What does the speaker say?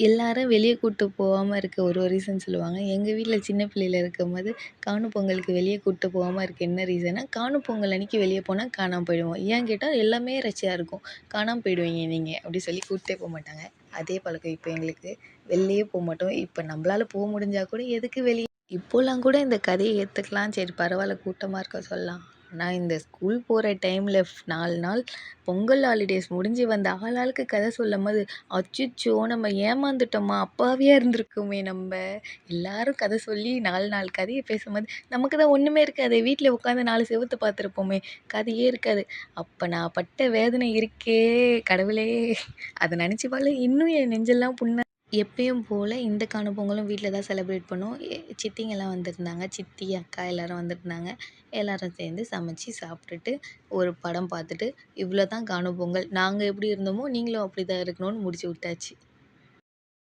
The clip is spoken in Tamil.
எல்லாரும் வெளிய கூட்டு போகாம இருக்க ஒரு ரீசன் சொல்லுவாங்க. எங்க வீட்ல சின்ன பிள்ளையில இருக்கும்போது, காணும் பொங்கலுக்கு வெளிய கூட்டு போகாம இருக்க என்ன ரீசன்னா, காணும் பொங்கல் அன்னைக்கு வெளிய போனா காணாம போயிடுவோம். ஏன்னு கேட்டா, எல்லாமே இரைச்சியா இருக்கும். "காணாம போயிடுவீங்க நீங்க" அப்படி சொல்லி கூட்டே போமாட்டாங்க. அதே பழக்கம் இப்ப எங்களுக்கு. வெளிலயே போமாட்டோம். இப்ப நம்பளால முடிஞ்சா கூட எதுக்கு வெளிய இப்போலாம் கூட இந்த கதைய ஏத்துக்கலாம். சரி பரவால்ல கூட்டமா இருக்க சொல்லலாம். ஆனா இந்த ஸ்கூல் போற டைம்ல 4 நாள் பொங்கல் ஹாலிடேஸ் முடிஞ்சு வந்து ஆளாளுக்கு கதை சொல்லும்போது, அச்சச்சோ! நம்ம ஏமாந்துட்டோமா? அப்பாவியா இருந்திருக்கோமே நம்ப. எல்லாரும் கதை சொல்லி 4 நாள் கதைய பேசும்போது, நமக்கு தான் ஒண்ணுமே இருக்காதே. வீட்ல உட்காந்து 4 செவுத்த பார்த்துருப்போமே. கதையே இருக்காது. அப்ப நான் பட்ட வேதனை இருக்கே கடவுளே! அத நெனச்சு பாக்கல இன்னும் என் நெஞ்செல்லாம் எப்பயும் போல இந்த காணும் பொங்கலும் வீட்ல தான் செலிப்ரேட் பண்ணோம். சித்திங்கலாம் வந்திருந்தாங்க. சித்தி, அக்கா எல்லாரும் வந்திருந்தாங்க. எல்லாரும் சேர்ந்து சமைச்சு சாப்பிட்டுட்டு, ஒரு படம் பார்த்துட்டு, இவ்வளோ தான் காணும் பொங்கல். நாங்க எப்படி இருந்தோமோ, நீங்களும் அப்படிதான் இருக்கணும்னு முடிச்சு விட்டாச்சு.